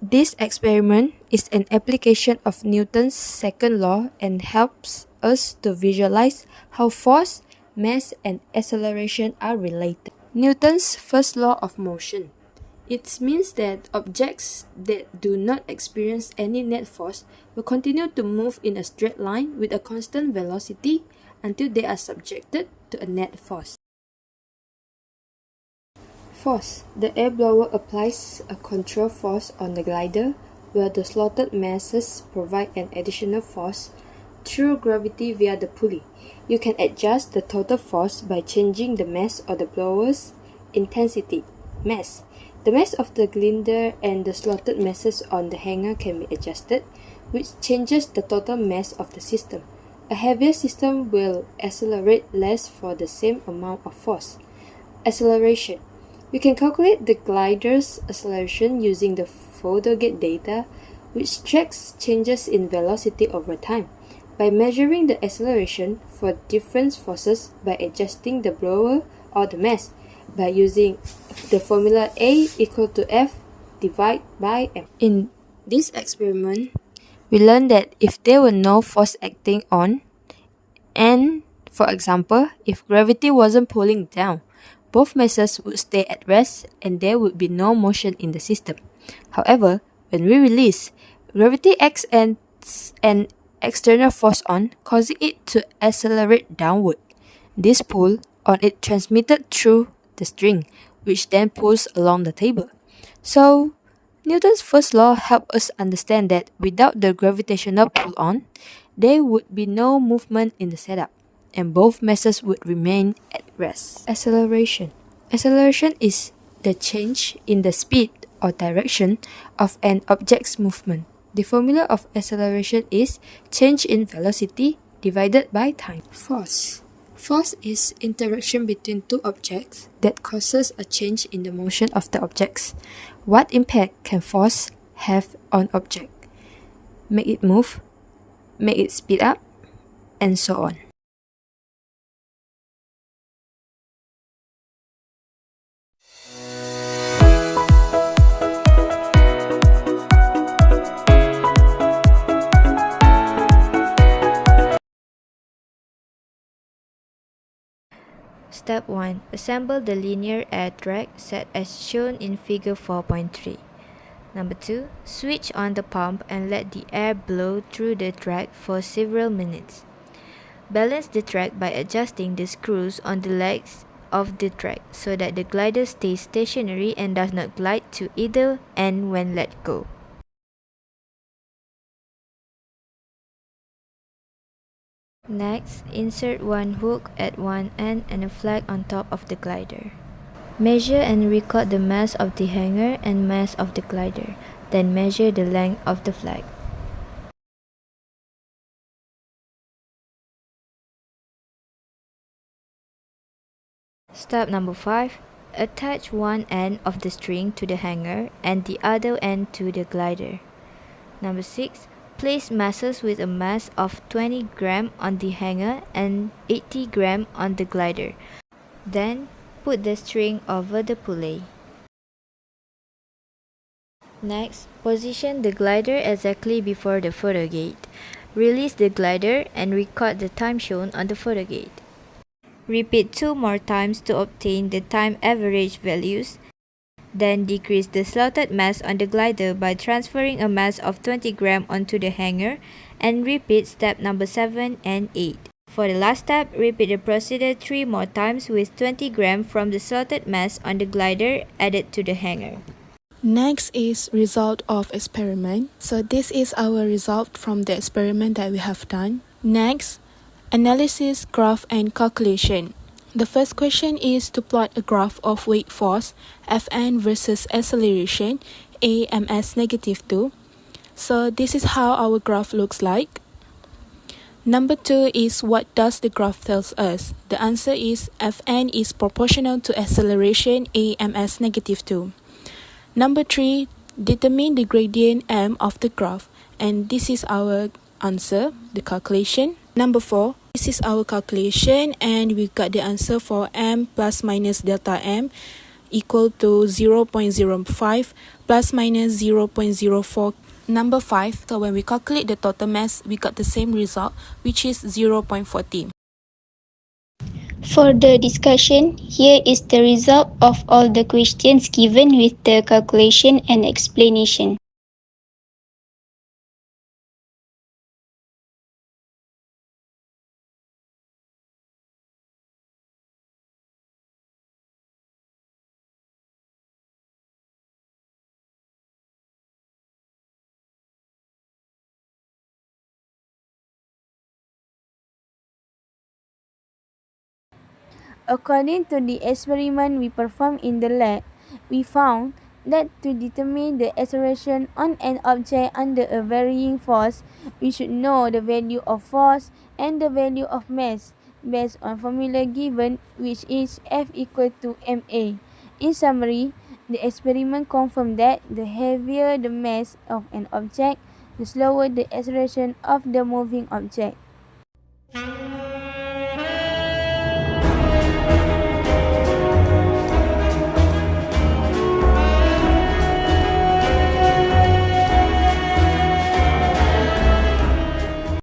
This experiment is an application of Newton's second law and helps us to visualize how force, mass, and acceleration are related. Newton's first law of motion. It means that objects that do not experience any net force will continue to move in a straight line with a constant velocity until they are subjected to a net force. Force. The air blower applies a control force on the glider, while the slotted masses provide an additional force through gravity via the pulley. You can adjust the total force by changing the mass of the blower's intensity. Mass. The mass of the glider and the slotted masses on the hanger can be adjusted, which changes the total mass of the system. A heavier system will accelerate less for the same amount of force. Acceleration. We can calculate the glider's acceleration using the Folder-Gate data, which tracks changes in velocity over time. By measuring the acceleration for different forces by adjusting the blower or the mass, by using the formula A equal to F divided by M. In this experiment, we learned that if there were no force acting on, and for example, if gravity wasn't pulling down, both masses would stay at rest and there would be no motion in the system. However, when we release, gravity acts as an external force on, causing it to accelerate downward. This pull on it transmitted through the string, which then pulls along the table. So, Newton's first law helped us understand that without the gravitational pull on, there would be no movement in the setup, and both masses would remain at rest. Acceleration. Acceleration is the change in the speed or direction of an object's movement. The formula of acceleration is change in velocity divided by time. Force. Force is interaction between two objects that causes a change in the motion of the objects. What impact can force have on object? Make it move, make it speed up, and so on. Step 1. Assemble the linear air track set as shown in figure 4.3. Number 2. Switch on the pump and let the air blow through the track for several minutes. Balance the track by adjusting the screws on the legs of the track so that the glider stays stationary and does not glide to either end when let go. Next, insert one hook at one end and a flag on top of the glider. Measure and record the mass of the hanger and mass of the glider, then measure the length of the flag. Step number 5. Attach one end of the string to the hanger and the other end to the glider. Number 6. Place masses with a mass of 20 gram on the hanger and 80 gram on the glider. Then, put the string over the pulley. Next, position the glider exactly before the photo gate. Release the glider and record the time shown on the photo gate. Repeat 2 more times to obtain the time average values. Then decrease the slotted mass on the glider by transferring a mass of 20 gram onto the hanger and repeat step number 7 and 8. For the last step, repeat the procedure 3 more times with 20 gram from the slotted mass on the glider added to the hanger. Next is result of experiment. So this is our result from the experiment that we have done. Next, analysis, graph and calculation. The first question is to plot a graph of weight force Fn versus acceleration a ms negative 2. So this is how our graph looks like. Number 2 is what does the graph tells us? The answer is Fn is proportional to acceleration a ms negative 2. Number 3, determine the gradient m of the graph, and this is our answer, the calculation. Number 4, this is our calculation and we got the answer for m plus minus delta m equal to 0.05 plus minus 0.04. Number 5, so when we calculate the total mass, we got the same result, which is 0.40. For the discussion, here is the result of all the questions given with the calculation and explanation. According to the experiment we performed in the lab, we found that to determine the acceleration on an object under a varying force, we should know the value of force and the value of mass based on formula given, which is F equal to ma. In summary, the experiment confirmed that the heavier the mass of an object, the slower the acceleration of the moving object.